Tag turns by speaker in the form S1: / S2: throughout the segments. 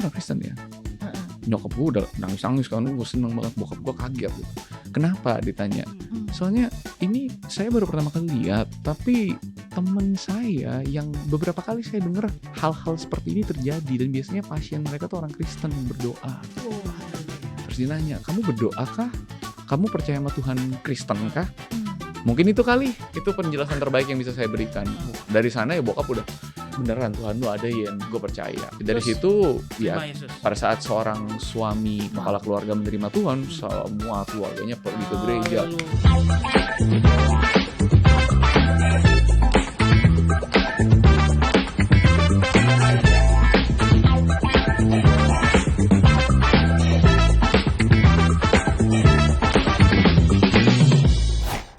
S1: orang Kristen ya? Nyokap gue udah nangis-nangis kan, gue seneng banget, bokap gue kaget gitu. Kenapa ditanya? Soalnya ini saya baru pertama kali lihat, tapi teman saya yang beberapa kali saya dengar hal-hal seperti ini terjadi, dan biasanya pasien mereka tuh orang Kristen yang berdoa. Terus dia nanya, kamu berdoa kah? Kamu percaya sama Tuhan Kristen kah? Mungkin itu kali, itu penjelasan terbaik yang bisa saya berikan. Dari sana ya bokap udah, beneran Tuhan lu ada ya, gue percaya. Dari situ ya pada saat seorang suami kepala keluarga menerima Tuhan, semua keluarganya pergi ke gereja.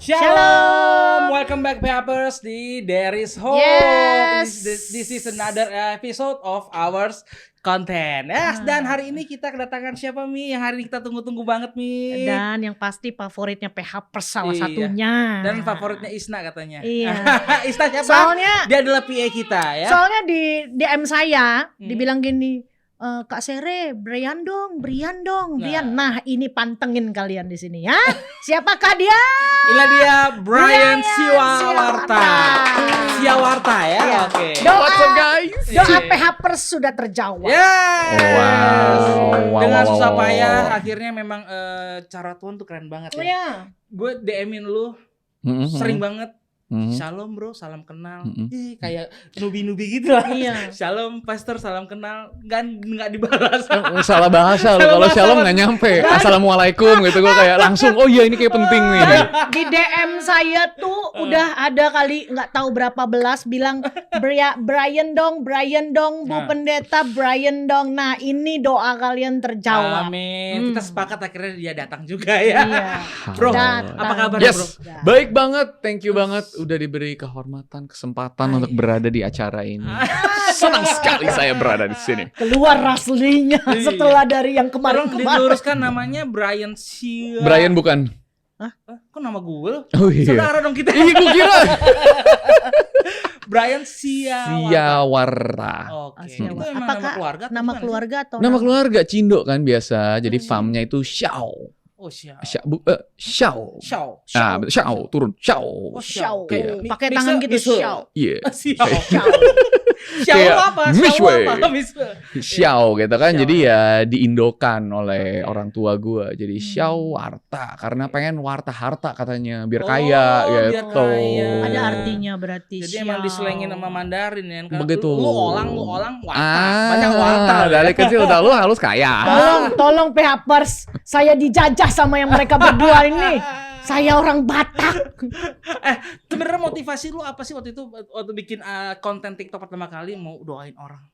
S2: Shalom, welcome back Pappers di There Is Hope.
S3: Yes.
S2: This is another episode of our content. Dan hari ini kita kedatangan siapa Mi? Yang hari ini kita tunggu-tunggu banget Mi.
S3: Dan yang pasti favoritnya Pappers salah
S2: Iya.
S3: satunya.
S2: Dan favoritnya Isna katanya.
S3: Iya.
S2: Isna siapa?
S3: Soalnya
S2: Dia adalah PA kita ya.
S3: Soalnya di DM saya dibilang gini, Kak Sere, Brian dong. Nah, ini pantengin kalian di sini ya. Siapakah dia?
S2: Inilah dia Brian Siawarta. Siawarta ya.
S3: Iya.
S2: Oke.
S1: What's up guys?
S3: Doa Pappers sudah terjawab.
S2: Yes.
S1: Wow.
S2: Dengan
S1: Wow.
S2: susah payah akhirnya memang cara Tuhan tuh keren banget
S3: Oh
S2: ya.
S3: ya.
S2: Gue DM-in lu sering banget. Shalom bro, salam kenal. Kayak nubi-nubi gitu lah.
S3: Iya.
S2: Shalom pastor, salam kenal. Kan nggak dibalas.
S1: Salah bahasa lu, kalau shalom nggak nyampe. Assalamualaikum gitu, gue kayak langsung, oh iya ini kayak penting nih.
S3: Di DM saya tuh udah ada kali nggak tahu berapa belas bilang Brian dong Bu Pendeta, Brian dong. Nah ini doa kalian terjawab.
S2: Amin. Kita sepakat akhirnya dia datang juga ya.
S3: Iya.
S2: Bro,
S3: Datang.
S2: apa kabar
S1: Yes,
S2: bro?
S1: baik banget, thank you banget udah diberi kehormatan, kesempatan untuk berada di acara ini. Senang sekali saya berada di sini.
S3: Keluar aslinya setelah dari yang
S2: Tolong
S3: kemarin.
S2: diluruskan namanya Brian Sia.
S1: Brian bukan?
S2: Kok nama gue?
S1: Oh iya.
S2: Saudara dong kita.
S1: Ih, gue kira.
S2: Brian Siawarta.
S1: Siawarta.
S2: Oke.
S3: Siawarta.
S2: Itu emang nama
S3: Apakah
S2: keluarga? atau
S3: Nama
S2: gimana
S3: keluarga atau
S1: Nama keluarga Cindo kan biasa. Jadi famnya itu Xiao.
S2: sih? Oh Xiao.
S1: Xiao.
S2: Xiao.
S1: Nah, Xiao turun Xiao.
S2: Oh,
S3: Xiao.
S1: Iya.
S3: Pakai tangan gitu Xiao.
S1: Iya.
S2: Xiao.
S3: Xiao.
S2: Xiao
S1: Kayak
S2: apa?
S1: Mishwei.
S2: Xiao apa? Mishwei.
S1: Xiao gitu kan.
S2: Xiao.
S1: Jadi ya diindokan oleh orang tua gue. Jadi Xiao Warta karena pengen warta harta katanya biar kaya
S2: biar
S1: gitu.
S2: kaya.
S3: Ada artinya berarti.
S2: Jadi emang
S3: Xiao.
S2: diselengin sama Mandarin ya kan.
S1: Begitu.
S2: Lu olang warta. Banyak warta.
S1: Dari kecil udah lu halus kaya.
S3: Tolong Pappers, saya dijajah sama yang mereka berdua ini. Saya orang Batak.
S2: Sebenarnya motivasi lu apa sih waktu itu waktu bikin konten TikTok pertama kali mau doain orang?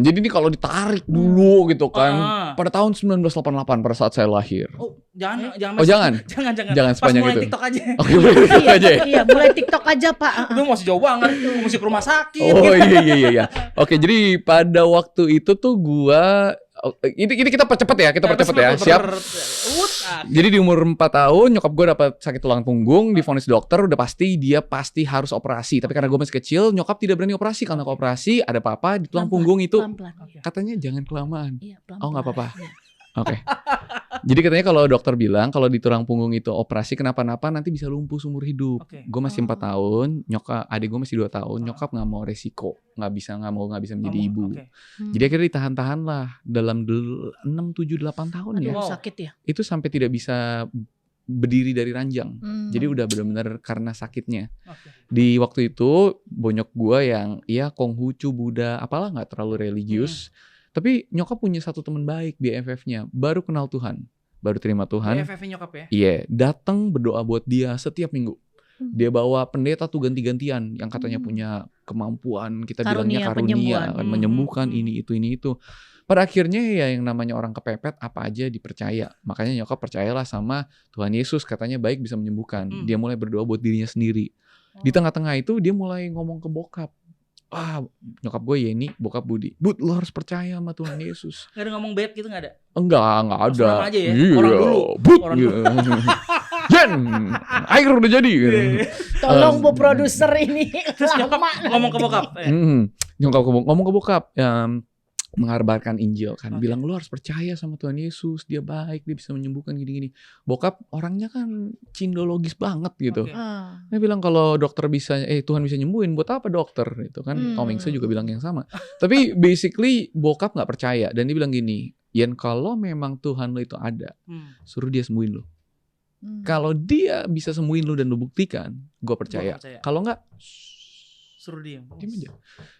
S1: Jadi ini kalau ditarik dulu gitu kan, pada tahun 1988 pada saat saya lahir.
S2: Oh, jangan.
S1: Oh, jangan.
S2: Pas
S1: Jangan sepanjang
S2: mulai
S1: itu.
S2: TikTok aja.
S1: Oke, boleh gitu aja ya?
S3: Iya, mulai TikTok aja Pak.
S2: Itu masih jauh banget, mesti ke rumah sakit.
S1: Oh iya. Oke, jadi pada waktu itu tuh gua ini kita percepat ya, Siap. Jadi di umur 4 tahun nyokap gue dapat sakit tulang punggung, divonis dokter udah pasti dia harus operasi. Tapi karena gue masih kecil, nyokap tidak berani operasi karena operasi ada apa-apa di tulang punggung itu.
S3: Pelan-pelan.
S1: Katanya jangan kelamaan.
S3: Iya, pelan-pelan.
S1: Oh, nggak apa-apa.
S3: Iya.
S1: Oke. Jadi katanya kalau dokter bilang kalau di tulang punggung itu operasi kenapa-napa nanti bisa lumpuh seumur hidup.
S2: Oke.
S1: Gue masih 4 tahun, adik gue masih 2 tahun, nyokap nggak mau resiko, nggak bisa menjadi ibu.
S2: Oke.
S1: Jadi akhirnya ditahan-tahan lah dalam 6, 7, 8 tahun ya.
S3: Aduh, sakit ya.
S1: Itu sampai tidak bisa berdiri dari ranjang. Jadi udah benar-benar karena sakitnya.
S2: Oke.
S1: Di waktu itu bonyok gue yang Konghucu, Buddha, apalah nggak terlalu religius. Tapi nyokap punya satu teman baik BFF-nya, baru kenal Tuhan, baru terima Tuhan.
S2: BFF-nya nyokap ya?
S1: Iya, datang berdoa buat dia setiap minggu. Dia bawa pendeta tuh ganti-gantian yang katanya punya kemampuan, kita bilangnya karunia, kan menyembuhkan ini itu. Pada akhirnya ya yang namanya orang kepepet apa aja dipercaya. Makanya nyokap percayalah sama Tuhan Yesus, katanya baik bisa menyembuhkan. Dia mulai berdoa buat dirinya sendiri. Di tengah-tengah itu dia mulai ngomong ke bokap. Nyokap gue Yeni, bokap Budi. Bud, lo harus percaya sama Tuhan Yesus.
S2: Gak ada ngomong bed gitu, gak ada?
S1: Enggak ada.
S2: Nama aja ya?
S1: Iya,
S2: Orang dulu.
S1: Bud.
S2: Orang
S1: Iya. Jen, air udah jadi. Gitu.
S3: Tolong Bu produser ini.
S2: Terus nyokap ngomong ke bokap.
S1: Nyokap ngomong ke bokap. mengabarkan Injil kan,
S2: Oke.
S1: bilang lu harus percaya sama Tuhan Yesus, dia baik, dia bisa menyembuhkan gini-gini. Bokap orangnya kan cindologis banget gitu.
S2: Oke.
S1: Dia bilang kalau dokter bisa, Tuhan bisa nyembuhin, buat apa dokter? Itu kan Tom Hanks juga bilang yang sama. Tapi basically bokap nggak percaya dan dia bilang gini, Yan kalau memang Tuhan lo itu ada, suruh dia sembuhin lo. Kalau dia bisa sembuhin lo dan lo buktikan, gue percaya. Kalau nggak,
S2: suruh diem
S1: aja.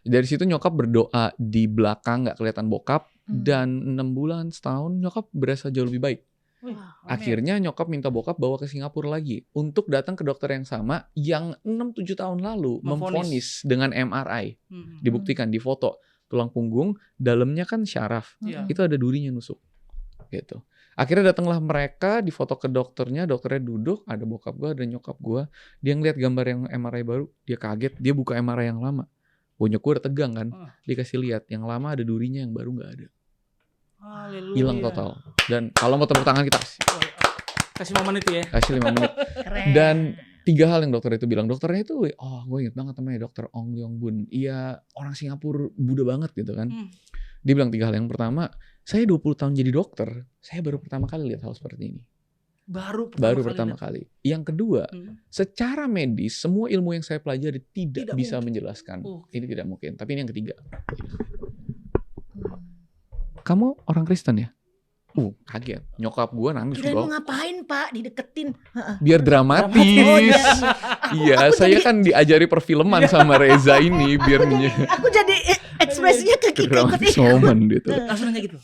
S1: Dari situ nyokap berdoa di belakang, nggak kelihatan bokap, dan 6 bulan setahun nyokap berasa jauh lebih baik. Akhirnya nyokap minta bokap bawa ke Singapura lagi untuk datang ke dokter yang sama yang 6-7 tahun lalu memvonis dengan MRI. Dibuktikan di foto tulang punggung, dalamnya kan syaraf. Itu ada durinya nusuk. Gitu. Akhirnya datanglah mereka, difoto ke dokternya duduk, ada bokap gue, ada nyokap gue. Dia ngeliat gambar yang MRI baru, dia kaget, dia buka MRI yang lama. Bonyok gue udah tegang kan, dikasih lihat yang lama ada durinya, yang baru nggak ada. Hilang total. Dan kalau mau tepuk tangan kita
S2: kasih 5 menit ya.
S1: Kasih 5 menit.
S3: Keren.
S1: Dan 3 hal yang dokter itu bilang. Dokternya itu, gue inget banget namanya Dr. Ong Leong Bun. Iya orang Singapura, Buddha banget gitu kan. Dia bilang 3 hal. Yang pertama, saya 20 tahun jadi dokter, saya baru pertama kali lihat hal seperti ini. Baru pertama kali. Yang kedua, secara medis semua ilmu yang saya pelajari tidak bisa menjelaskan. Ini tidak mungkin. Tapi ini yang ketiga. Kamu orang Kristen ya? Kaget. Nyokap gue nangis.
S3: Kirain mau ngapain Pak? Dideketin.
S1: Biar dramatis. Iya, saya kan diajari perfilman sama Reza ini biar
S3: Aku jadi ekspresinya
S1: dramatis moment gitu.
S2: Langsung nanya gitu.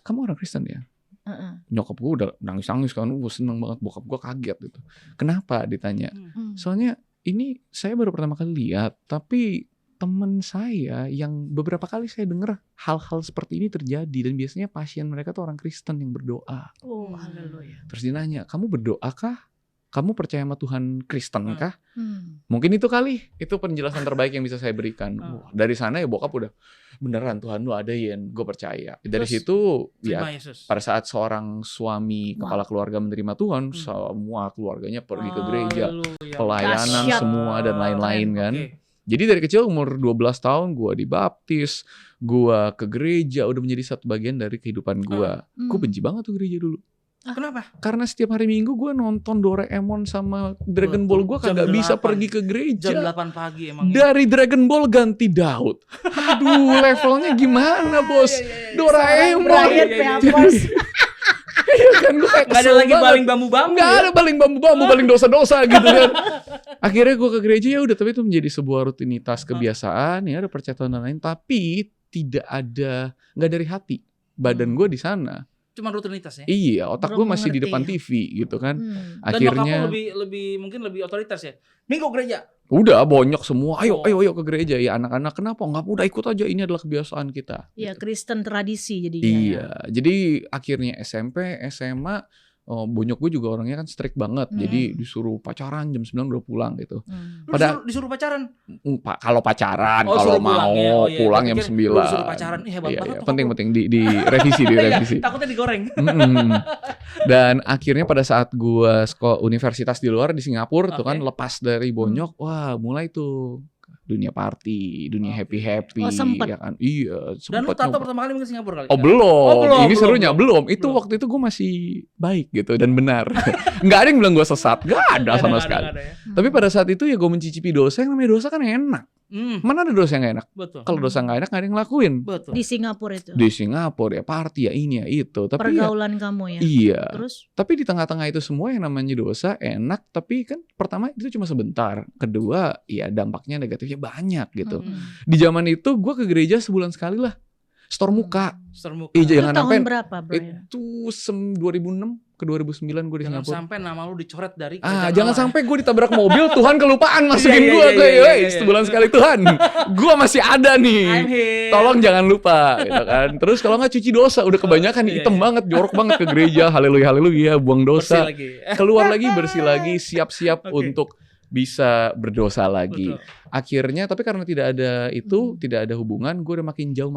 S1: Kamu orang Kristen ya? Nyokap gue udah nangis-nangis kan, seneng banget, bokap gue kaget gitu. Kenapa ditanya? Soalnya ini saya baru pertama kali lihat, tapi teman saya yang beberapa kali saya dengar hal-hal seperti ini terjadi dan biasanya pasien mereka tuh orang Kristen yang berdoa.
S3: Haleluya.
S1: Terus dia nanya, kamu berdoa kah? Kamu percaya sama Tuhan Kristen kah? Mungkin itu kali, itu penjelasan terbaik yang bisa saya berikan. Dari sana ya bokap udah, beneran Tuhan lu ada Yen, gue percaya. Dari
S2: Terus,
S1: situ ya
S2: Yesus.
S1: pada saat seorang suami kepala keluarga menerima Tuhan, semua keluarganya pergi ke gereja, pelayanan
S3: Dahsyat.
S1: semua dan lain-lain kan.
S2: Okay.
S1: Jadi dari kecil umur 12 tahun gue dibaptis, gue ke gereja, udah menjadi satu bagian dari kehidupan gue. Gue benci banget tuh gereja dulu.
S2: Kenapa?
S1: Karena setiap hari Minggu gue nonton Doraemon sama Dragon Ball, gue
S2: Jam
S1: kagak bisa
S2: 8.
S1: pergi ke gereja.
S2: Jam 8 pagi emang.
S1: Dari Dragon Ball ganti Daud. Aduh, levelnya gimana bos? Doraemon.
S3: Brian Peppers.
S1: Iya kan, gue kayak
S2: Gak ada
S1: kesel
S2: lagi
S1: banget.
S2: baling bambu-bambu.
S1: Nggak ada baling bambu-bambu, baling dosa-dosa gitu kan. Akhirnya gue ke gereja, ya udah, tapi itu menjadi sebuah rutinitas kebiasaan, ya ada percaturan dan lain, tapi nggak dari hati. Badan gue di sana.
S2: Cuma rutinitas ya.
S1: Iya, otak gue
S3: Belum
S1: masih di
S3: mengerti
S1: depan
S3: ya.
S1: TV gitu kan.
S2: Dan
S1: Akhirnya
S2: nyokap lu mungkin lebih otoritas ya. Minggu gereja.
S1: udah bonyok semua, ayo ke gereja ya anak-anak. Kenapa? Nggak, udah ikut aja, ini adalah kebiasaan kita.
S3: Ya Kristen tradisi jadinya.
S1: Iya, jadi akhirnya SMP, SMA, bonyok gue juga orangnya kan strict banget. Jadi disuruh pacaran jam 9 udah pulang gitu.
S2: Lu
S1: Pada
S2: disuruh pacaran.
S1: kalau pacaran,
S2: Oh,
S1: kalau
S2: suruh pulang
S1: mau
S2: ya. Oh, iya.
S1: pulang
S2: Gua
S1: jam
S2: pikir
S1: 9.
S2: lu disuruh pacaran. Ih, hebat banget tuh
S1: Penting
S2: kamu.
S1: di revisi, di revisi.
S2: Takutnya digoreng.
S1: Dan akhirnya pada saat gue sekolah universitas di luar di Singapura tuh kan, lepas dari bonyok, wah mulai tuh dunia party, dunia happy-happy.
S3: Oh, sempet.
S1: Ya kan? Iya,
S2: Dan lu
S1: sempet
S2: tato
S1: nyoba.
S2: pertama kali mungkin Singapura kali.
S1: Oh
S2: kan?
S1: belum, ini
S2: belum,
S1: serunya
S2: belum.
S1: belum. Itu waktu itu gue masih baik gitu dan benar. Nggak ada yang bilang gue sesat, nggak ada sama sekali.
S2: Nggak ada ya.
S1: Tapi pada saat itu ya gue mencicipi dosa, yang namanya dosa kan enak. Mana ada dosa yang nggak enak?
S2: Betul.
S1: Kalau dosa nggak enak nggak ada yang ngelakuin.
S2: Betul.
S3: Di Singapura itu.
S1: Di Singapura ya party ya ini ya itu. Tapi ya,
S3: Pergaulan kamu ya.
S1: iya.
S3: Terus
S1: Tapi di tengah-tengah itu semua yang namanya dosa enak, tapi kan pertama itu cuma sebentar. Kedua ya dampaknya negatifnya banyak gitu. Di zaman itu gue ke gereja sebulan sekali lah. Store muka.
S2: Termuka.
S3: itu
S1: Jangan sampai
S3: tahun berapa, Brian?
S1: itu 2006 ke 2009 gue di
S2: Jangan
S1: Singapura.
S2: sampai nama lu dicoret dari
S1: Jangan sampai gue ditabrak mobil, Tuhan kelupaan masukin
S2: Iya,
S1: gue
S2: iya, iya, iya.
S1: sebulan sekali, Tuhan gue masih ada
S2: I'm
S1: nih,
S2: here.
S1: tolong jangan lupa gitu kan. Terus kalau nggak cuci dosa, udah kebanyakan
S2: Iya,
S1: hitam
S2: iya.
S1: banget, jorok banget ke gereja, haleluya haleluya, buang
S2: Bersih
S1: dosa,
S2: lagi.
S1: keluar lagi bersih lagi, siap-siap
S2: Oke.
S1: untuk bisa berdosa lagi.
S2: Betul.
S1: Akhirnya tapi karena tidak ada itu, tidak ada hubungan, gue udah makin jauh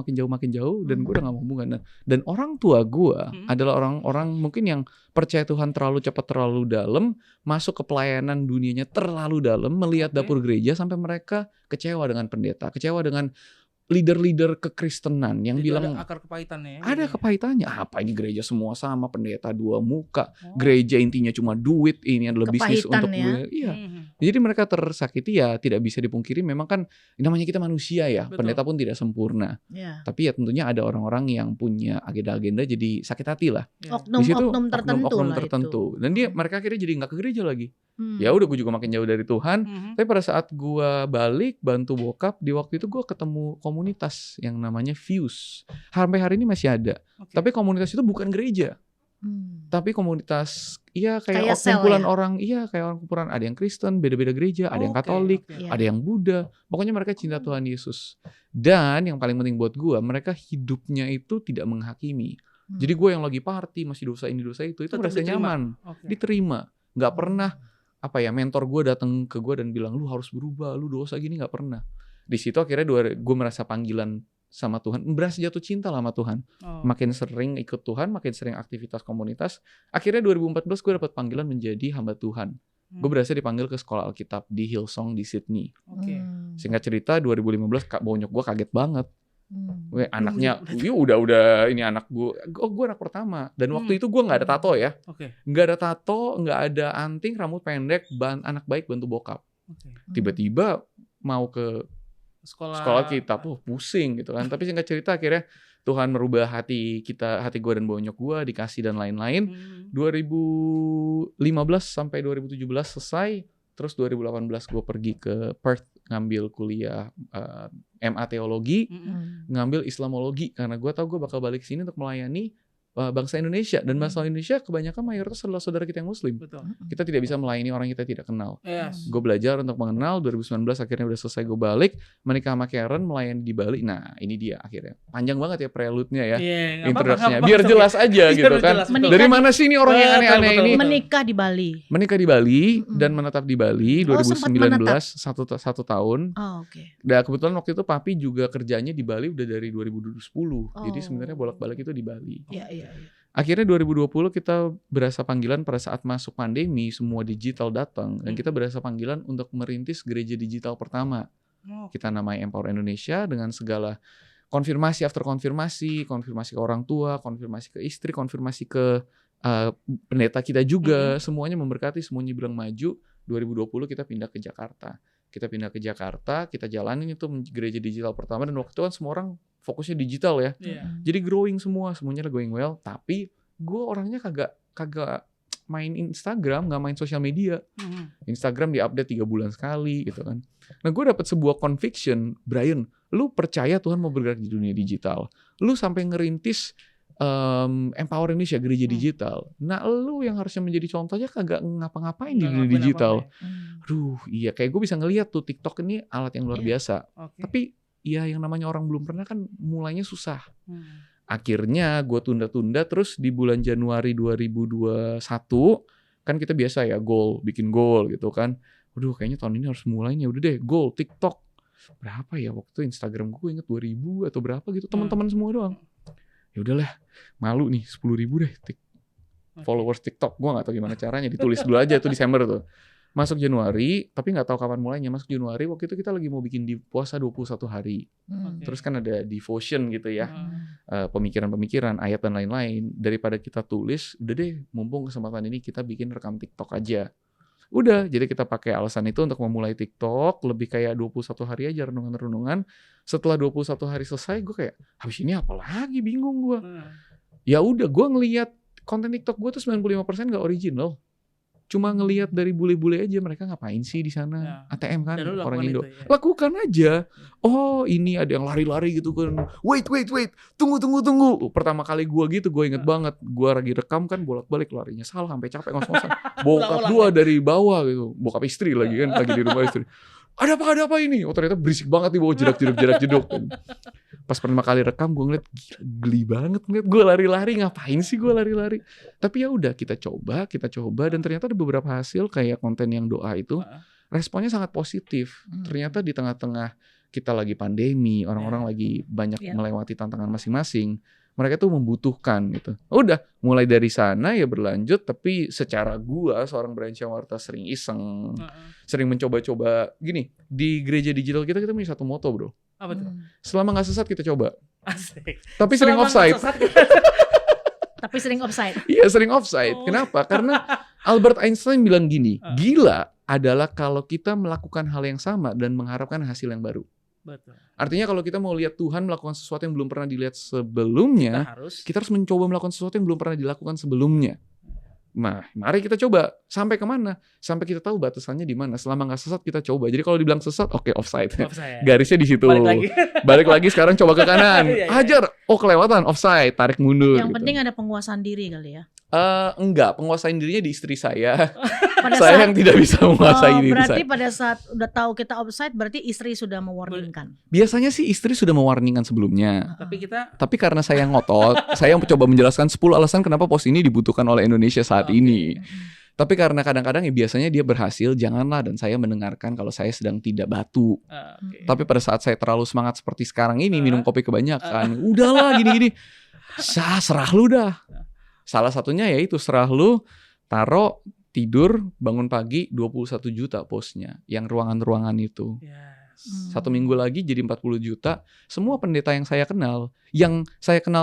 S1: dan gue udah gak mau hubungan. Dan orang tua gue adalah orang-orang mungkin yang percaya Tuhan terlalu cepat, terlalu dalam, masuk ke pelayanan dunianya terlalu dalam, melihat
S2: Oke.
S1: dapur gereja sampai mereka kecewa dengan pendeta, kecewa dengan leader-leader kekristenan yang
S2: Jadi
S1: bilang
S2: ada akar kepahitannya ya.
S1: ada kepahitannya. Apa ini gereja semua sama, pendeta dua muka,
S2: Oh.
S1: gereja intinya cuma duit, ini adalah bisnis
S3: Kepahitan
S1: untuk
S3: ya.
S1: Iya.
S2: Mhm.
S1: Jadi mereka tersakiti ya tidak bisa dipungkiri. Memang kan namanya kita manusia ya,
S2: Betul.
S1: pendeta pun tidak sempurna.
S3: Ya.
S1: Tapi ya tentunya ada orang-orang yang punya agenda-agenda jadi sakit hati lah.
S2: Ya.
S1: Di situ
S3: Oknum-oknum tertentu
S1: oknum-oknum
S3: lah
S1: tertentu.
S3: itu.
S1: Dan dia mereka akhirnya jadi nggak ke gereja lagi.
S3: Hmm.
S1: Ya udah gue juga makin jauh dari Tuhan.
S2: Mhm.
S1: Tapi pada saat gue balik bantu bokap, di waktu itu gue ketemu komunitas yang namanya Fuse. Sampai hari ini masih ada.
S2: Oke.
S1: Tapi komunitas itu bukan gereja.
S3: Hmm.
S1: Tapi komunitas, iya
S3: Kayak
S1: kayak
S3: sel
S1: kumpulan
S3: ya?
S1: orang, iya kayak orang kumpulan. Ada yang Kristen, beda-beda gereja. Ada yang
S2: Oke,
S1: Katolik,
S2: oke.
S3: Iya.
S1: ada yang Buddha. Pokoknya mereka cinta Tuhan Yesus. Dan yang paling penting buat gue, mereka hidupnya itu tidak menghakimi.
S3: Hmm.
S1: Jadi gue yang lagi party, masih dosa ini dosa itu
S2: Tetap
S1: merasa
S2: diterima.
S1: nyaman,
S2: Oke.
S1: diterima. Nggak pernah mentor gue datang ke gue dan bilang lu harus berubah, lu dosa gini, nggak pernah. Di situ akhirnya gue merasa panggilan sama Tuhan, berasa jatuh cinta lah sama Tuhan.
S2: Oh.
S1: Makin sering ikut Tuhan, makin sering aktivitas komunitas. Akhirnya 2014 gue dapat panggilan menjadi hamba Tuhan. Gue berhasil dipanggil ke sekolah Alkitab di Hillsong di Sydney.
S2: Oke.
S3: Hmm.
S1: Singkat cerita 2015 bonyok gue kaget banget.
S3: Hmm.
S1: Gue anaknya, udah ini anak gue. Oh, gue anak pertama. Dan waktu itu gue nggak ada tato ya,
S2: Oke.
S1: nggak ada tato, nggak ada anting, rambut pendek, anak baik bantu bokap.
S2: Oke.
S1: Tiba-tiba mau ke sekolah kita, pusing gitu kan. Tapi singkat cerita akhirnya Tuhan merubah hati gue dan bonyok gue, dikasih dan lain-lain.
S2: Mhm.
S1: 2015 sampai 2017 selesai. Terus 2018 gue pergi ke Perth ngambil kuliah MA Teologi,
S2: Mhm.
S3: Hmm.
S1: ngambil Islamologi karena gue tahu gue bakal balik sini untuk melayani bangsa Indonesia, dan bangsa Indonesia kebanyakan mayoritas adalah saudara kita yang Muslim.
S2: Betul.
S1: Kita tidak bisa melayani orang yang kita tidak kenal.
S2: Yes.
S1: Gue belajar untuk mengenal. 2019 akhirnya udah selesai, gue balik menikah sama Karen, melayani di Bali. Nah ini dia akhirnya panjang banget ya prelude-nya ya,
S2: Iya, nggak apa-apa,
S1: introduction-nya,
S2: nggak
S1: biar
S2: apa-apa.
S1: jelas aja
S2: Biar
S1: gitu kan.
S2: jelas, betul.
S1: Dari mana sih ini orang yang
S2: Betul,
S1: aneh-aneh
S2: betul,
S1: ini?
S2: betul.
S3: Menikah di Bali.
S1: Menikah di Bali
S3: Mm-mm.
S1: dan menetap di Bali
S3: Oh, sempat
S1: 2019 satu tahun.
S3: Oh, oke.
S1: Dan kebetulan waktu itu papi juga kerjanya di Bali udah dari 2010. Jadi
S3: Oh.
S1: sebenarnya bolak-balik itu di Bali.
S3: Iya, iya, iya.
S1: Akhirnya 2020 kita berasa panggilan pada saat masuk pandemi, semua digital datang, dan kita berasa panggilan untuk merintis gereja digital pertama.
S2: Oh,
S1: Kita namai Empower Indonesia dengan segala konfirmasi after konfirmasi ke orang tua, konfirmasi ke istri, konfirmasi ke pendeta kita juga, semuanya memberkati, semuanya bilang maju. 2020 kita pindah ke Jakarta. Kita jalanin itu gereja digital pertama, dan waktu itu kan semua orang fokusnya digital ya.
S2: Iya.
S1: Jadi growing semuanya going well. Tapi gue orangnya kagak main Instagram, nggak main sosial media.
S2: Mhm.
S1: Instagram diupdate 3 bulan sekali gitu kan. Nah gue dapet sebuah conviction, Brian, lu percaya Tuhan mau bergerak di dunia digital. Lu sampai ngerintis Empower Indonesia, gereja digital. Nah lu yang harusnya menjadi contohnya kagak ngapa-ngapain di
S2: Nggak
S1: dunia
S2: ngelakuin
S1: digital.
S2: apa-apa
S3: Hmm.
S1: Aduh iya, kayak gue bisa ngeliat tuh TikTok ini alat yang luar
S3: Iya.
S1: biasa.
S2: ya. Oke.
S1: Tapi ya yang namanya orang belum pernah kan mulainya susah.
S2: Hmm.
S1: Akhirnya gue tunda-tunda, terus di bulan Januari 2021 kan kita biasa ya bikin goal gitu kan. Waduh kayaknya tahun ini harus mulai nih, udah deh goal TikTok. Berapa ya waktu itu Instagram gue inget 2000 atau berapa gitu, teman-teman semua doang. Ya udahlah, malu nih 10.000 deh followers TikTok. Gue nggak tahu gimana caranya, ditulis dulu aja tuh Desember tuh. Masuk Januari, tapi nggak tahu kapan mulainya. Masuk Januari waktu itu kita lagi mau bikin di puasa 21 hari.
S3: Hmm.
S2: Oke.
S1: Terus kan ada devotion gitu ya.
S2: Hmm.
S1: Pemikiran-pemikiran, ayat dan lain-lain. Daripada kita tulis, udah deh mumpung kesempatan ini kita bikin rekam TikTok aja. Udah, jadi kita pakai alasan itu untuk memulai TikTok, lebih kayak 21 hari aja renungan-renungan. Setelah 21 hari selesai, gue kayak, habis ini apa lagi, bingung gue.
S2: Hmm.
S1: Ya udah, gue ngelihat konten TikTok gue tuh 95% gak original. Cuma ngelihat dari bule-bule aja, mereka ngapain sih di sana?
S2: Ya.
S1: ATM kan,
S2: Dan lu
S1: orang
S2: lakukan
S1: Indo.
S2: itu, ya?
S1: Lakukan aja. Oh, ini ada yang lari-lari gitu kan. Wait. Tunggu. Pertama kali gue gitu, gue inget banget. Gue lagi rekam kan, bolak-balik larinya salah sampai capek ngos-ngosan. Bokap
S2: Ulang-ulang
S1: gue dari bawah gitu. Bokap istri lagi kan, lagi di rumah istri. Ada apa ini? Oh ternyata berisik banget nih, bawa jedak-jeduk. Pas pertama kali rekam gue ngeliat, gila, geli banget ngeliat gue lari-lari. Ngapain sih gue lari-lari? Tapi ya udah, kita coba, dan ternyata ada beberapa hasil kayak konten yang doa itu, responnya sangat positif. Ternyata di tengah-tengah kita lagi pandemi, orang-orang lagi banyak melewati tantangan masing-masing, mereka tuh membutuhkan gitu. Udah, mulai dari sana ya berlanjut, tapi secara gua seorang Brian Syawarta sering iseng, sering mencoba-coba gini, di gereja digital kita punya satu moto, bro.
S2: Apa tuh?
S1: Selama nggak sesat kita coba.
S2: Asik.
S1: Tapi sering
S2: Selama
S1: offside.
S2: nggak sesat,
S3: Tapi sering offside.
S1: Iya sering offside.
S2: Oh.
S1: Kenapa? Karena Albert Einstein bilang gini, gila adalah kalau kita melakukan hal yang sama dan mengharapkan hasil yang baru.
S2: Betul.
S1: Artinya kalau kita mau lihat Tuhan melakukan sesuatu yang belum pernah dilihat
S2: Kita
S1: sebelumnya,
S2: harus.
S1: kita harus mencoba melakukan sesuatu yang belum pernah dilakukan sebelumnya. Nah, mari kita coba. Sampai kemana? Sampai kita tahu batasannya di mana. Selama nggak sesat kita coba. Jadi kalau dibilang sesat, oke offside.
S2: Offside.
S1: Garisnya di situ.
S2: Balik lagi.
S1: Balik lagi sekarang coba ke kanan.
S2: Iya, iya.
S1: Hajar. Oh kelewatan, offside, tarik mundur.
S3: Yang
S1: gitu.
S3: penting ada penguasaan diri kali ya.
S1: Enggak, penguasain dirinya di istri saya.
S3: Pada
S1: Saya yang tidak bisa menguasai diri
S3: berarti
S1: saya.
S3: pada saat udah tahu kita offside, berarti istri sudah mewarningkan.
S1: Biasanya sih istri sudah mewarningkan sebelumnya.
S2: Tapi kita
S1: Tapi karena saya ngotot, saya coba menjelaskan 10 alasan kenapa pos ini dibutuhkan oleh Indonesia saat
S2: Oke.
S1: ini. Tapi karena kadang-kadang ya biasanya dia berhasil, janganlah, dan saya mendengarkan kalau saya sedang tidak batu.
S2: oke.
S1: Tapi pada saat saya terlalu semangat seperti sekarang ini, minum kopi kebanyakan, udahlah gini-gini. Serah lu dah. Salah satunya yaitu serah lu, taruh, tidur, bangun pagi 21 juta posnya. Yang ruangan-ruangan itu.
S2: Yes.
S1: 1 minggu lagi jadi 40 juta. Semua pendeta yang saya kenal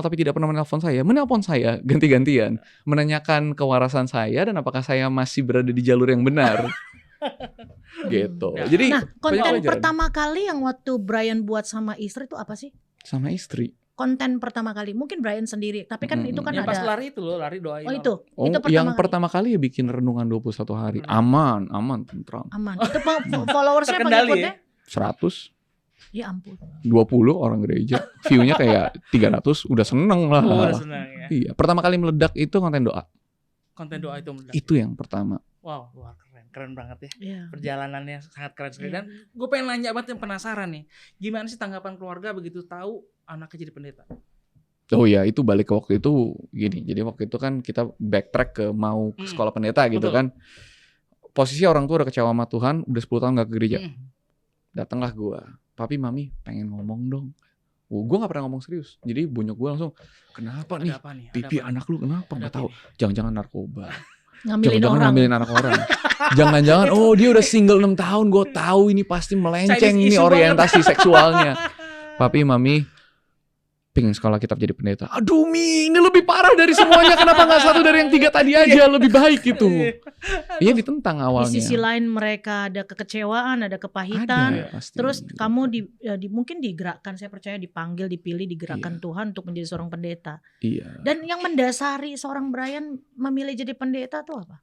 S1: tapi tidak pernah menelpon saya ganti-gantian, menanyakan kewarasan saya dan apakah saya masih berada di jalur yang benar. Gitu.
S2: Ya.
S1: Jadi
S3: Nah,
S1: banyak
S3: konten
S1: pelajaran.
S3: pertama kali yang waktu Brian buat sama istri itu apa sih?
S1: Sama istri.
S3: Konten pertama kali, mungkin Brian sendiri, tapi kan itu kan
S2: Yang pas
S3: ada.
S2: lari itu loh, lari doain.
S3: Oh itu,
S1: Oh,
S3: itu
S1: yang
S3: pertama kali.
S1: pertama kali ya bikin renungan 21 hari. Aman, tentram.
S3: Aman. Itu followersnya
S2: Terkendali
S3: pengikutnya?
S1: 100,
S3: Ya ampun.
S1: 20 orang gereja. View-nya kayak 300, udah seneng lah.
S2: Oh, udah senang ya.
S1: Iya, pertama kali meledak itu konten doa.
S2: Konten doa itu meledak.
S1: Itu yang pertama.
S2: Wow, wah keren banget ya.
S3: Iya.
S2: Perjalanannya sangat keren sekali.
S3: Iya.
S2: Dan gue pengen nanya banget yang penasaran nih. Gimana sih tanggapan keluarga begitu tahu anaknya jadi pendeta?
S1: Oh ya, itu balik ke waktu itu gini. Jadi waktu itu kan kita backtrack ke mau ke sekolah pendeta gitu
S2: Betul.
S1: kan. Posisi orang tua udah kecewa sama Tuhan, udah 10 tahun gak ke gereja. Datanglah gue, papi mami pengen ngomong dong. Gue gak pernah ngomong serius. Jadi bonyok gue langsung, kenapa nih?
S2: Ada apa nih? Ada
S1: Pipi
S2: apa nih?
S1: anak lu kenapa?
S2: Ada
S1: Gak
S2: apa
S1: tahu.
S2: nih?
S1: Jangan-jangan narkoba.
S3: Ngambilin
S1: Jangan-jangan
S3: orang.
S1: ngambilin anak orang. Jangan-jangan, oh dia udah single 6 tahun. Gue tahu ini pasti melenceng
S2: Chinese
S1: nih
S2: issue
S1: orientasi seksualnya. Papi mami pengen sekolah kitab jadi pendeta. Aduh Mi, ini lebih parah dari semuanya. Kenapa gak satu dari yang 3 tadi aja? Lebih baik gitu. Iya ditentang
S3: Di
S1: awalnya.
S3: sisi lain mereka ada kekecewaan, ada kepahitan.
S1: Ada, pasti.
S3: Terus kamu mungkin digerakkan, saya percaya dipanggil, dipilih, digerakkan
S1: Iya.
S3: Tuhan untuk menjadi seorang pendeta.
S1: Iya.
S3: Dan yang mendasari seorang Brian memilih jadi pendeta tuh apa?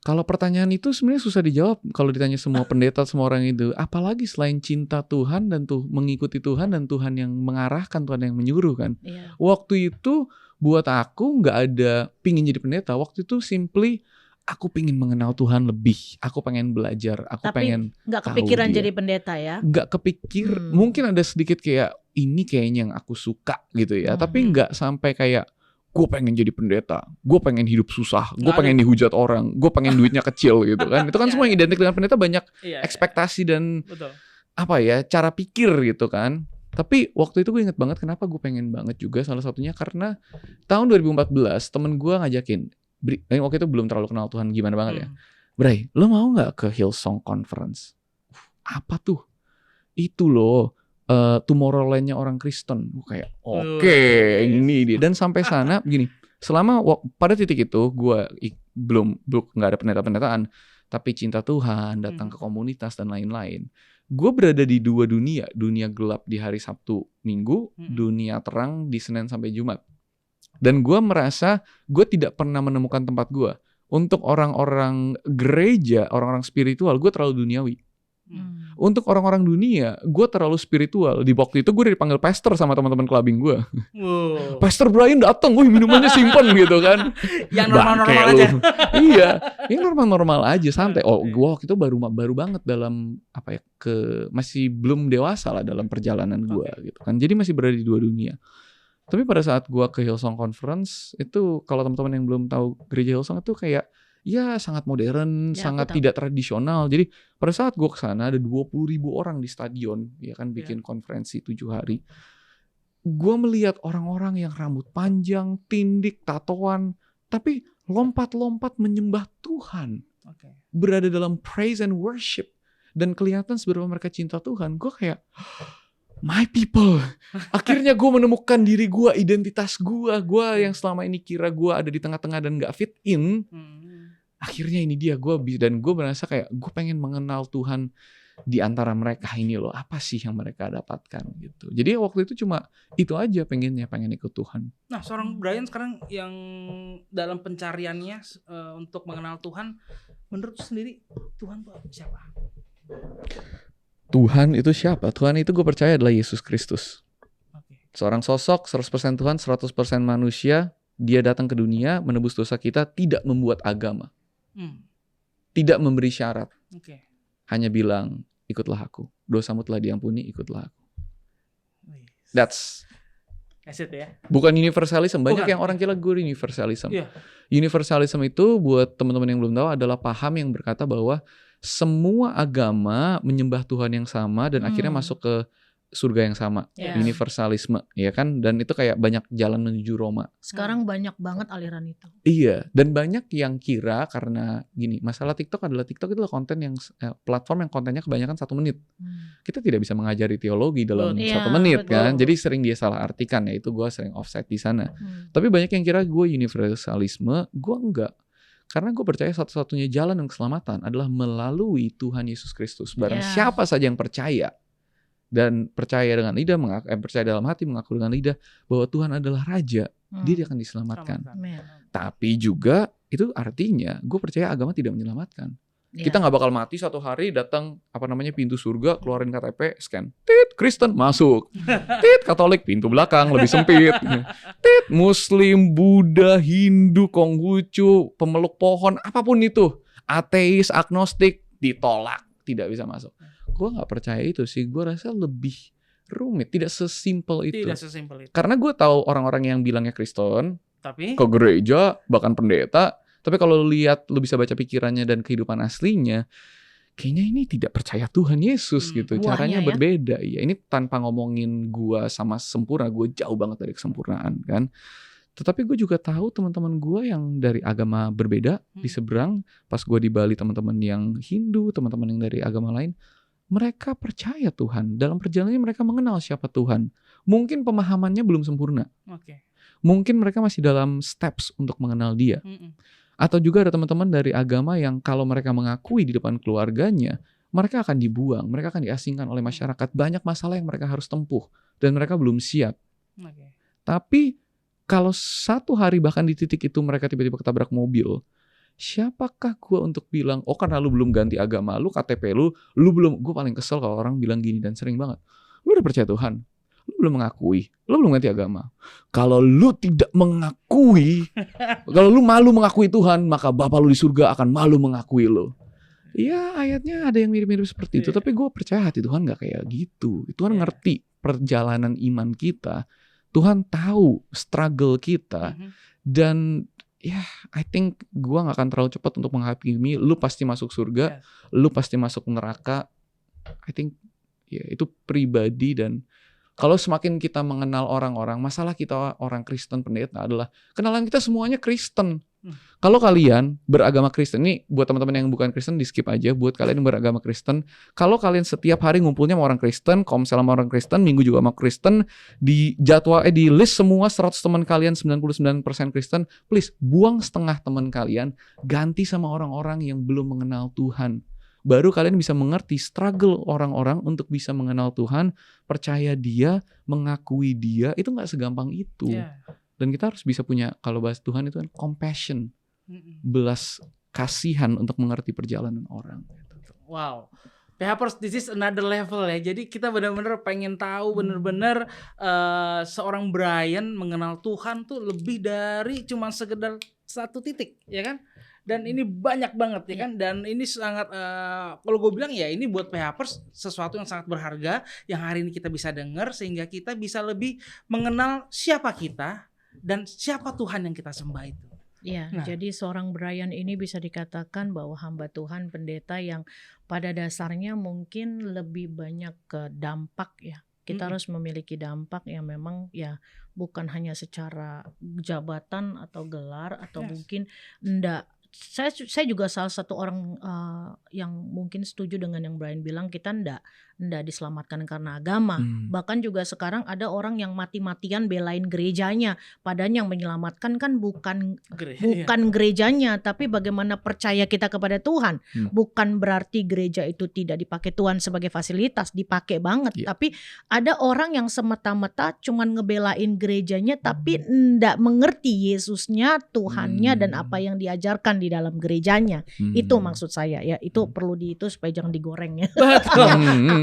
S1: Kalau pertanyaan itu sebenarnya susah dijawab kalau ditanya semua pendeta, semua orang itu. Apalagi selain cinta Tuhan dan mengikuti Tuhan dan Tuhan yang mengarahkan, Tuhan yang menyuruh kan.
S3: Iya.
S1: Waktu itu buat aku nggak ada pingin jadi pendeta. Waktu itu simply aku pingin mengenal Tuhan lebih. Aku pengen belajar. Aku
S3: Tapi
S1: pengen
S3: nggak
S1: tahu
S3: kepikiran
S1: dia.
S3: jadi pendeta ya?
S1: nggak kepikir. Mungkin ada sedikit kayak ini kayaknya yang aku suka gitu ya. Tapi nggak sampai kayak gue pengen jadi pendeta, gue pengen hidup susah, gue
S2: Nggak
S1: pengen dihujat orang, gue pengen duitnya kecil gitu kan. Itu kan semua yang identik dengan pendeta, banyak
S2: Iya,
S1: ekspektasi dan
S2: betul.
S1: apa ya, cara pikir gitu kan. Tapi waktu itu gue inget banget kenapa gue pengen banget juga, salah satunya karena tahun 2014 temen gue ngajakin, waktu itu belum terlalu kenal Tuhan gimana banget ya, Bray, lo mau gak ke Hillsong Conference? Apa tuh? Itu loh, Tomorrowland-nya orang Kristen. Gue kayak oke, ini dia. Dan sampai sana begini, selama pada titik itu gue belum nggak ada pendeta-pendetaan, tapi cinta Tuhan, datang ke komunitas dan lain-lain. Gue berada di 2 dunia, dunia gelap di hari Sabtu Minggu, dunia terang di Senin sampai Jumat. Dan gue merasa gue tidak pernah menemukan tempat gue. Untuk orang-orang gereja, orang-orang spiritual, gue terlalu duniawi. Untuk orang-orang dunia, gue terlalu spiritual. Di waktu itu gue udah dipanggil pastor sama teman-teman clubbing gue.
S2: Wow.
S1: Pastor Brian datang, wih minumannya simpen gitu kan.
S2: Yang normal-normal
S1: Bangke
S2: aja.
S1: lu. Iya, ini normal-normal aja, santai. Oh, gue waktu itu baru banget dalam apa ya, masih belum dewasa lah dalam perjalanan gue gitu kan. Jadi masih berada di 2 dunia. Tapi pada saat gue ke Hillsong Conference itu, kalau teman-teman yang belum tahu gereja Hillsong itu kayak ya sangat modern,
S3: Ya,
S1: sangat
S3: aku tahu.
S1: tidak tradisional. Jadi pada saat gue kesana ada 20.000 orang di stadion, ya kan, bikin konferensi 7 hari. Gue melihat orang-orang yang rambut panjang, tindik, tatoan, tapi lompat-lompat menyembah Tuhan, berada dalam praise and worship, dan kelihatan seberapa mereka cinta Tuhan. Gue kayak, my people. Akhirnya gue menemukan diri gue, identitas gue yang selama ini kira gue ada di tengah-tengah dan gak fit in. Akhirnya ini dia dan gue merasa kayak gue pengen mengenal Tuhan di antara mereka ini loh. Apa sih yang mereka dapatkan gitu. Jadi waktu itu cuma itu aja pengen ikut Tuhan.
S2: Nah, seorang Brian sekarang yang dalam pencariannya untuk mengenal Tuhan, menurut sendiri Tuhan itu siapa?
S1: Tuhan itu siapa? Tuhan itu gue percaya adalah Yesus Kristus.
S2: Okay.
S1: Seorang sosok 100% Tuhan, 100% manusia. Dia datang ke dunia menebus dosa kita, tidak membuat agama. Tidak memberi syarat.
S2: Okay.
S1: Hanya bilang, ikutlah aku. Dosamu telah diampuni, ikutlah aku. That's
S2: it ya.
S1: Bukan universalism. Banyak
S2: Bukan.
S1: yang orang kira gue universalism.
S2: Yeah.
S1: Universalism itu buat teman-teman yang belum tahu adalah paham yang berkata bahwa semua agama menyembah Tuhan yang sama dan akhirnya masuk ke surga yang sama.
S3: Yeah.
S1: Universalisme, ya kan? Dan itu kayak banyak jalan menuju Roma.
S3: Sekarang banyak banget aliran itu.
S1: Iya, dan banyak yang kira karena gini, masalah TikTok adalah konten yang platform yang kontennya kebanyakan 1 menit. Kita tidak bisa mengajari teologi dalam 1 menit
S3: betul.
S1: kan, jadi sering dia salah artikan ya, itu gue sering offset di sana. Tapi banyak yang kira gue universalisme, gue enggak. Karena gue percaya satu-satunya jalan yang keselamatan adalah melalui Tuhan Yesus Kristus. Barang siapa saja yang percaya dan percaya dengan lidah, percaya dalam hati, mengaku dengan lidah bahwa Tuhan adalah Raja, dia akan diselamatkan. Tapi juga itu artinya gue percaya agama tidak menyelamatkan. Kita nggak bakal mati satu hari datang pintu surga, keluarin KTP, scan, tit Kristen masuk, tit Katolik pintu belakang lebih sempit, tit Muslim, Buddha, Hindu, Konghucu, pemeluk pohon, apapun itu, ateis, agnostik ditolak, tidak bisa masuk. Gue nggak percaya itu sih. Gue rasa lebih rumit, tidak sesimpel itu. Karena gue tahu orang-orang yang bilangnya Kristen,
S2: tapi
S1: ke gereja, bahkan pendeta, tapi kalau lu lihat, lu bisa baca pikirannya dan kehidupan aslinya, kayaknya ini tidak percaya Tuhan Yesus gitu. Caranya berbeda. Ya, ini tanpa ngomongin gue sama sempurna, gue jauh banget dari kesempurnaan kan. Tetapi gue juga tahu teman-teman gue yang dari agama berbeda di seberang. Pas gue di Bali, teman-teman yang Hindu, teman-teman yang dari agama lain, mereka percaya Tuhan. Dalam perjalanannya mereka mengenal siapa Tuhan. Mungkin pemahamannya belum sempurna. Mungkin mereka masih dalam steps untuk mengenal Dia. Atau juga ada teman-teman dari agama yang kalau mereka mengakui di depan keluarganya, mereka akan dibuang, mereka akan diasingkan oleh masyarakat. Banyak masalah yang mereka harus tempuh dan mereka belum siap. Tapi kalau satu hari bahkan di titik itu mereka tiba-tiba ketabrak mobil, siapakah gue untuk bilang, oh karena lu belum ganti agama, lu KTP lu belum. Gue paling kesel kalau orang bilang gini dan sering banget. Lu udah percaya Tuhan, lu belum mengakui, lu belum ganti agama. Kalau lu tidak mengakui, kalau lu malu mengakui Tuhan, maka Bapa lu di surga akan malu mengakui lu. Ya ayatnya ada yang mirip-mirip seperti itu, tapi gue percaya hati Tuhan gak kayak gitu. Tuhan ngerti perjalanan iman kita, Tuhan tahu struggle kita, dan I think gue gak akan terlalu cepat untuk menghakimi lu pasti masuk surga, lu pasti masuk neraka. I think itu pribadi. Dan kalau semakin kita mengenal orang-orang, masalah kita orang Kristen pendeta adalah kenalan kita semuanya Kristen. Kalau kalian beragama Kristen, ini buat teman-teman yang bukan Kristen di skip aja. Buat kalian yang beragama Kristen, kalau kalian setiap hari ngumpulnya sama orang Kristen, komsel sama orang Kristen, minggu juga sama Kristen, di jadwal di list semua 100 teman kalian 99% Kristen, please buang setengah teman kalian, ganti sama orang-orang yang belum mengenal Tuhan. Baru kalian bisa mengerti struggle orang-orang untuk bisa mengenal Tuhan, percaya Dia, mengakui Dia, itu gak segampang itu. Dan kita harus bisa punya, kalau bahas Tuhan itu kan compassion, belas kasihan untuk mengerti perjalanan orang.
S2: Wow, PHPers, this is another level ya. Jadi kita benar-benar pengen tahu benar-benar seorang Brian mengenal Tuhan tuh lebih dari cuma sekedar satu titik, ya kan? Dan ini banyak banget ya kan, dan ini sangat kalau gue bilang ya ini buat PHPers sesuatu yang sangat berharga yang hari ini kita bisa dengar sehingga kita bisa lebih mengenal siapa kita dan siapa Tuhan yang kita sembah itu.
S3: Iya, jadi seorang Brian ini bisa dikatakan bahwa hamba Tuhan pendeta yang pada dasarnya mungkin lebih banyak ke dampak ya. Kita harus memiliki dampak yang memang ya bukan hanya secara jabatan atau gelar atau mungkin enggak saya juga salah satu orang yang mungkin setuju dengan yang Brian bilang, kita ndak diselamatkan karena agama. Bahkan juga sekarang ada orang yang mati-matian belain gerejanya, padahal yang menyelamatkan kan bukan gerejanya, tapi bagaimana percaya kita kepada Tuhan. Bukan berarti gereja itu tidak dipakai Tuhan sebagai fasilitas, dipakai banget. Tapi ada orang yang semata-mata cuman ngebelain gerejanya, tapi ndak mengerti Yesusnya, Tuhannya, dan apa yang diajarkan di dalam gerejanya. Itu maksud saya ya. Itu perlu itu supaya jangan digoreng ya.
S2: Betul.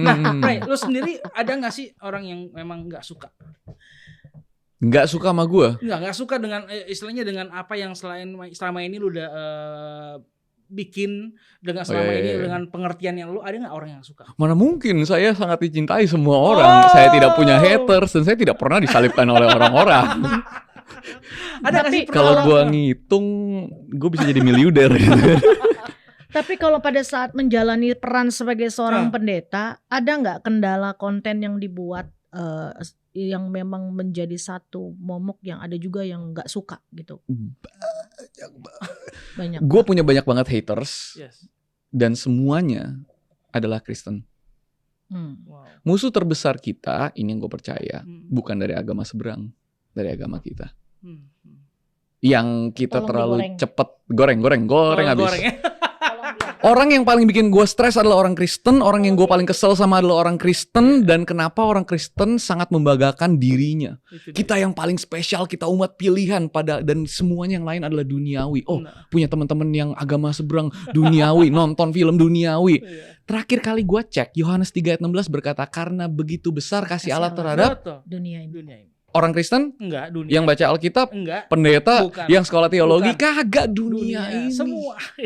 S2: Nah, Bray, lu sendiri ada gak sih orang yang memang gak suka?
S1: Nggak suka sama gue?
S2: Nggak suka dengan istilahnya dengan apa yang selama ini lu udah bikin dengan selama ini dengan pengertian yang lu, ada nggak orang yang suka?
S1: Mana mungkin, saya sangat dicintai semua orang. Saya tidak punya haters dan saya tidak pernah disalibkan oleh orang-orang.
S2: Ada
S1: kalau gue ngitung, gue bisa jadi miliuder.
S3: Tapi kalau pada saat menjalani peran sebagai seorang pendeta, ada nggak kendala konten yang dibuat yang memang menjadi satu momok yang ada juga yang nggak suka gitu? Banyak.
S1: Gue punya banyak banget haters, dan semuanya adalah Kristen. Musuh terbesar kita, ini yang gue percaya, bukan dari agama seberang, dari agama kita. Yang kita terlalu cepet goreng habis. Orang yang paling bikin gue stres adalah orang Kristen. Orang yang gue paling kesel sama adalah orang Kristen. Dan kenapa orang Kristen sangat membanggakan dirinya. Kita yang paling spesial, kita umat pilihan, dan semuanya yang lain adalah duniawi. Oh, punya teman-teman yang agama seberang, duniawi, nonton film duniawi. Terakhir kali gue cek, Yohanes 3 ayat 16 berkata, karena begitu besar kasih Allah terhadap
S3: dunia ini.
S1: Orang Kristen?
S2: Enggak, dunia.
S1: Yang baca Alkitab?
S2: Enggak.
S1: Pendeta?
S2: Bukan.
S1: Yang sekolah teologi?
S2: Bukan.
S1: Kagak, dunia ini.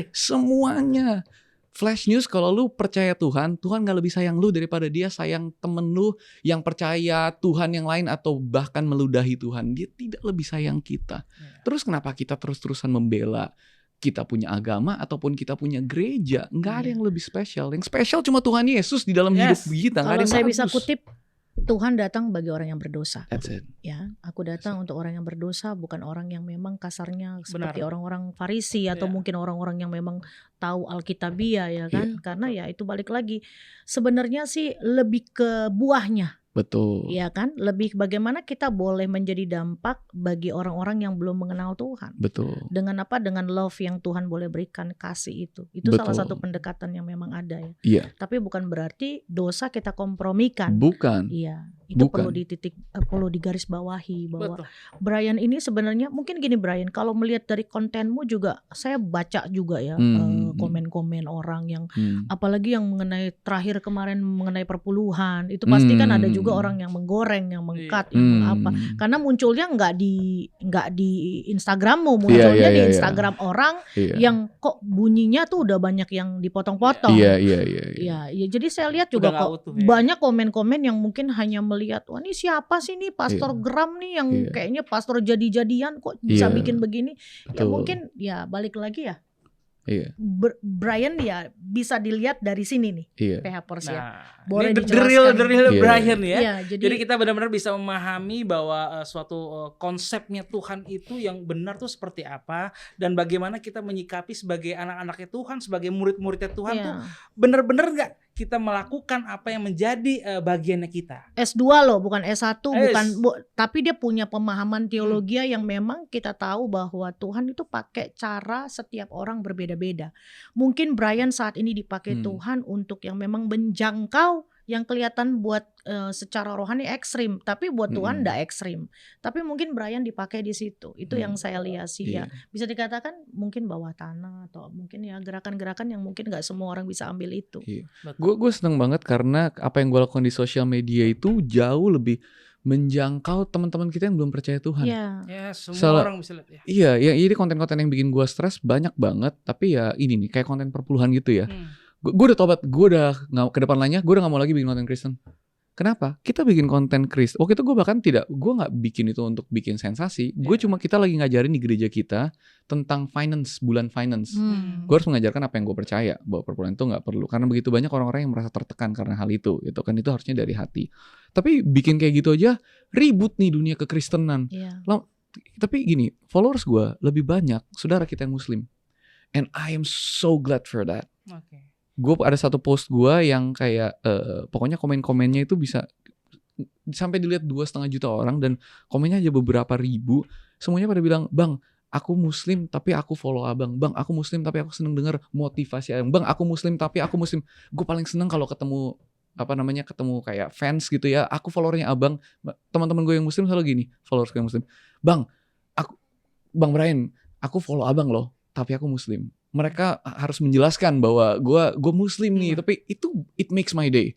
S1: Semuanya. Flash news, kalau lu percaya Tuhan gak lebih sayang lu daripada dia sayang temen lu yang percaya Tuhan yang lain atau bahkan meludahi Tuhan. Dia tidak lebih sayang kita. Terus kenapa kita terus-terusan membela kita punya agama ataupun kita punya gereja? Gak ada yang lebih spesial. Yang spesial cuma Tuhan Yesus di dalam hidup kita.
S3: Kalau saya bisa kutip, Tuhan datang bagi orang yang berdosa.
S1: That's it.
S3: Ya, aku datang untuk orang yang berdosa, bukan orang yang memang kasarnya seperti orang-orang Farisi atau mungkin orang-orang yang memang tahu Alkitabiah ya kan? Karena ya itu balik lagi. Sebenarnya sih lebih ke buahnya.
S1: Betul.
S3: Iya kan? Lebih bagaimana kita boleh menjadi dampak bagi orang-orang yang belum mengenal Tuhan.
S1: Betul.
S3: Dengan apa? Dengan love yang Tuhan boleh berikan, kasih itu. Itu salah satu pendekatan yang memang ada ya.
S1: Iya.
S3: Tapi bukan berarti dosa kita kompromikan.
S1: Bukan.
S3: Iya. Itu perlu perlu digarisbawahi bahwa Brian ini sebenarnya mungkin gini Brian, kalau melihat dari kontenmu juga saya baca juga ya komen-komen orang yang apalagi yang mengenai terakhir kemarin mengenai perpuluhan, itu pasti kan ada juga orang yang menggoreng, yang mengkat, yang mengapa. Karena munculnya nggak di Instagrammu, munculnya di Instagram orang yang kok bunyinya tuh udah banyak yang dipotong-potong. Iya, jadi saya lihat juga kok banyak komen-komen yang mungkin hanya melihat, wah ini siapa sih nih pastor geram nih yang kayaknya pastor jadi-jadian kok bisa bikin begini. Betul. Ya mungkin ya balik lagi ya. Brian ya bisa dilihat dari sini nih, PH Pors ya. Boleh dijelaskan.
S2: The real Brian ya.
S3: Jadi
S2: kita benar-benar bisa memahami bahwa suatu konsepnya Tuhan itu yang benar tuh seperti apa, dan bagaimana kita menyikapi sebagai anak-anaknya Tuhan, sebagai murid-muridnya Tuhan tuh benar-benar nggak kita melakukan apa yang menjadi bagiannya kita.
S3: S2 loh, bukan S1, tapi dia punya pemahaman teologi yang memang kita tahu bahwa Tuhan itu pakai cara setiap orang berbeda-beda. Mungkin Brian saat ini dipakai Tuhan untuk yang memang menjangkau yang kelihatan buat secara rohani ekstrim, tapi buat Tuhan enggak ekstrim. Tapi mungkin Brian dipakai di situ. Itu yang saya lihat sih ya. Bisa dikatakan mungkin bawah tanah atau mungkin ya gerakan-gerakan yang mungkin enggak semua orang bisa ambil itu.
S1: Gue seneng banget karena apa yang gue lakukan di sosial media itu jauh lebih menjangkau teman-teman kita yang belum percaya Tuhan.
S2: Semua orang bisa lihat ya.
S1: Iya, ya ini konten-konten yang bikin gue stres banyak banget. Tapi ya ini nih kayak konten perpuluhan gitu ya. Gue udah tobat, gue udah nggak ke depan lainnya, gue udah nggak mau lagi bikin konten Kristen. Kenapa? Kita bikin konten Kristen. Waktu itu gue bahkan gue nggak bikin itu untuk bikin sensasi. Gue cuma kita lagi ngajarin di gereja kita tentang finance, bulan finance. Gue harus mengajarkan apa yang gue percaya bahwa perpuluhan itu nggak perlu. Karena begitu banyak orang-orang yang merasa tertekan karena hal itu. Itu kan itu harusnya dari hati. Tapi bikin kayak gitu aja ribut nih dunia kekristenan. Tapi gini, followers gue lebih banyak saudara kita yang Muslim. And I am so glad for that.
S2: Oke.
S1: Gue ada satu post gue yang kayak pokoknya komen-komennya itu bisa sampai dilihat 2,5 juta orang dan komennya aja beberapa ribu. Semuanya pada bilang, "Bang, aku muslim tapi aku follow abang. Bang, aku muslim tapi aku seneng denger motivasi abang. Bang, aku muslim tapi aku muslim." Gue paling seneng kalau ketemu ketemu kayak fans gitu ya. Aku followernya abang. Teman-teman gue yang muslim selalu gini, followers gue yang muslim. "Bang, Bang Brian, aku follow abang loh, tapi aku muslim." Mereka harus menjelaskan bahwa gue muslim nih, tapi it makes my day.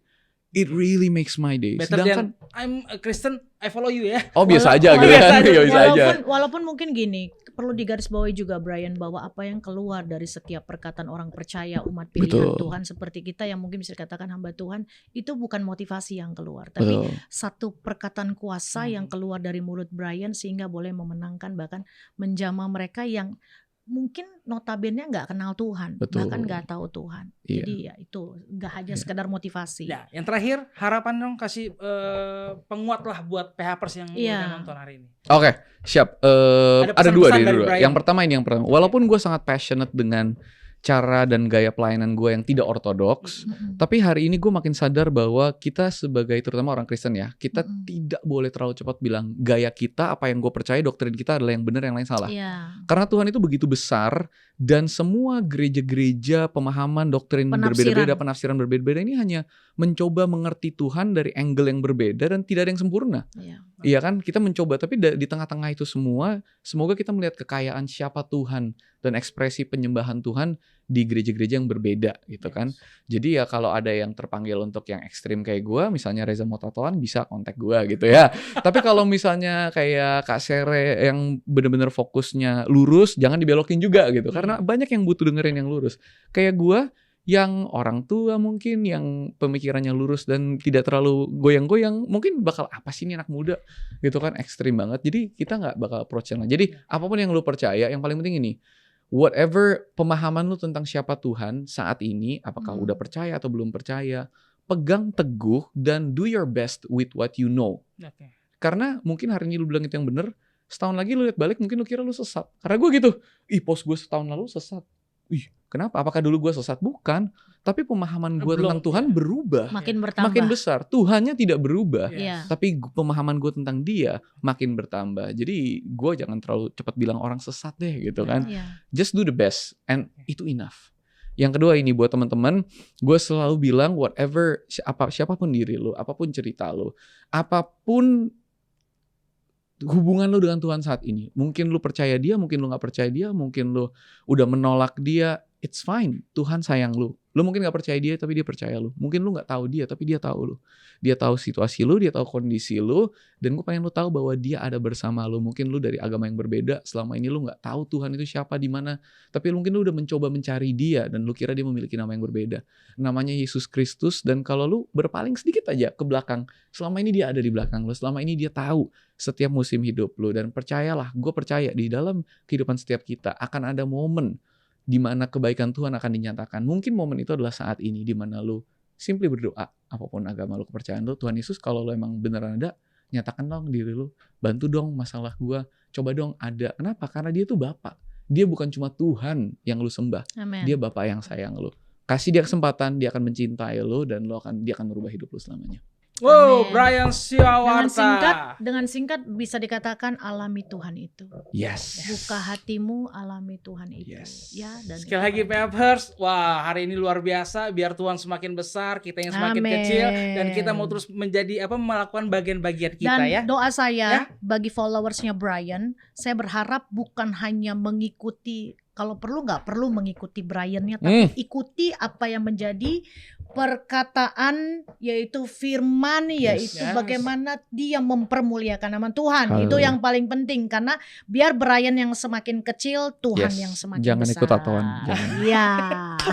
S1: It really makes my day.
S2: Better
S1: Sedangkan
S2: than I'm a Christian, I follow you ya.
S1: biasa aja gitu kan. Ya bisa aja.
S3: Walaupun mungkin gini, perlu digarisbawahi juga Brian bahwa apa yang keluar dari setiap perkataan orang percaya umat pilihan
S1: Betul.
S3: Tuhan seperti kita yang mungkin bisa dikatakan hamba Tuhan, itu bukan motivasi yang keluar, tapi satu perkataan kuasa yang keluar dari mulut Brian sehingga boleh memenangkan bahkan menjamah mereka yang mungkin notabene nggak kenal Tuhan,
S1: Betul.
S3: bahkan nggak tahu Tuhan.
S1: Iya.
S3: Jadi ya itu nggak hanya sekedar motivasi.
S2: Ya, yang terakhir harapan dong kasih penguat lah buat PHPers yang udah nonton hari ini.
S1: Oke, siap. Ada
S2: pesan-pesan
S1: dua
S2: dari
S1: dari
S2: Brian.
S1: Yang pertama walaupun gue sangat passionate dengan cara dan gaya pelayanan gue yang tidak ortodoks, tapi hari ini gue makin sadar bahwa kita sebagai terutama orang Kristen ya, kita tidak boleh terlalu cepat bilang gaya kita, apa yang gue percaya, doktrin kita adalah yang benar, yang lain salah.
S3: Iya.
S1: Karena Tuhan itu begitu besar dan semua gereja-gereja pemahaman doktrin berbeda-beda, penafsiran berbeda-beda ini hanya mencoba mengerti Tuhan dari angle yang berbeda dan tidak ada yang sempurna. Iya kan? Kita mencoba, tapi di tengah-tengah itu semua, semoga kita melihat kekayaan siapa Tuhan dan ekspresi penyembahan Tuhan di gereja-gereja yang berbeda gitu kan. Jadi ya kalau ada yang terpanggil untuk yang ekstrim kayak gue, misalnya Reza mau tatoan, bisa kontak gue gitu ya. Tapi kalau misalnya kayak Kak Sere yang benar-benar fokusnya lurus, jangan dibelokin juga gitu. Karena banyak yang butuh dengerin yang lurus. Kayak gue yang orang tua mungkin yang pemikirannya lurus dan tidak terlalu goyang-goyang, mungkin bakal apa sih ini anak muda gitu kan, ekstrim banget. Jadi kita nggak bakal approach yang lain. Jadi apapun yang lu percaya, yang paling penting ini, whatever pemahaman lu tentang siapa Tuhan saat ini, apakah udah percaya atau belum percaya, pegang teguh dan do your best with what you know. Karena mungkin hari ini lu bilang itu yang benar, setahun lagi lu lihat balik mungkin lu kira lu sesat. Karena gue gitu, post gue setahun lalu sesat. Kenapa? Apakah dulu gue sesat? Bukan. Tapi pemahaman gue tentang Tuhan berubah.
S3: Makin bertambah.
S1: Makin besar. Tuhannya tidak berubah.
S3: Iya.
S1: Tapi pemahaman gue tentang dia makin bertambah. Jadi gue jangan terlalu cepat bilang orang sesat deh gitu kan. Just do the best. And itu enough. Yang kedua ini buat teman-teman, gue selalu bilang whatever, siapapun diri lo, apapun cerita lo, apapun hubungan lu dengan Tuhan saat ini. Mungkin lu percaya dia, mungkin lu gak percaya dia, mungkin lu udah menolak dia. It's fine. Tuhan sayang lu. Lu mungkin gak percaya dia, tapi dia percaya lu. Mungkin lu gak tahu dia, tapi dia tahu lu. Dia tahu situasi lu, dia tahu kondisi lu. Dan gue pengen lu tahu bahwa dia ada bersama lu. Mungkin lu dari agama yang berbeda. Selama ini lu gak tahu Tuhan itu siapa, di mana. Tapi mungkin lu udah mencoba mencari dia. Dan lu kira dia memiliki nama yang berbeda. Namanya Yesus Kristus. Dan kalau lu berpaling sedikit aja ke belakang, selama ini dia ada di belakang lu. Selama ini dia tahu setiap musim hidup lu. Dan percayalah, gue percaya di dalam kehidupan setiap kita akan ada momen di mana kebaikan Tuhan akan dinyatakan. Mungkin momen itu adalah saat ini di mana lu simply berdoa, apapun agama lu, kepercayaan lu, Tuhan Yesus kalau lu emang beneran ada, nyatakan dong diri lu, bantu dong masalah gua, coba dong ada. Kenapa? Karena dia tuh Bapa. Dia bukan cuma Tuhan yang lu sembah.
S3: Amen.
S1: Dia Bapa yang sayang lu. Kasih dia kesempatan, dia akan mencintai lu dan dia akan merubah hidup lu selamanya.
S2: Wow, Brian Siawarta.
S3: Dengan singkat bisa dikatakan alami Tuhan itu.
S1: Yes.
S3: Buka hatimu, alami Tuhan itu.
S1: Yes.
S3: Ya, dan
S2: sekali lagi PHPers, wah hari ini luar biasa. Biar Tuhan semakin besar, kita yang semakin kecil, dan kita mau terus menjadi melakukan bagian-bagian kita
S3: dan
S2: ya.
S3: Doa saya bagi followersnya Brian, saya berharap bukan hanya mengikuti, kalau perlu nggak perlu mengikuti Brian-nya, tapi ikuti apa yang menjadi perkataan, yaitu firman, yaitu bagaimana dia mempermuliakan nama Tuhan. Itu yang paling penting, karena biar Brian yang semakin kecil, Tuhan yang semakin
S1: jangan
S3: besar.
S1: Ikut tatoan.
S3: Iya.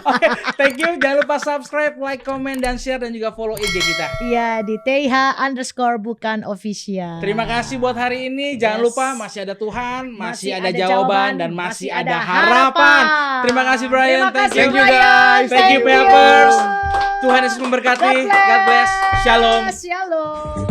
S2: Oke, thank you. Jangan lupa subscribe, like, comment, dan share, dan juga follow IG kita.
S3: Iya, di TH_bukan official.
S2: Terima kasih buat hari ini. Jangan lupa masih ada Tuhan, masih ada jawaban, dan masih ada harapan. Terima kasih Brian.
S3: Thank you
S2: guys. Thank you PHPers. Tuhan Yesus memberkati. God bless. Shalom.
S3: Shalom.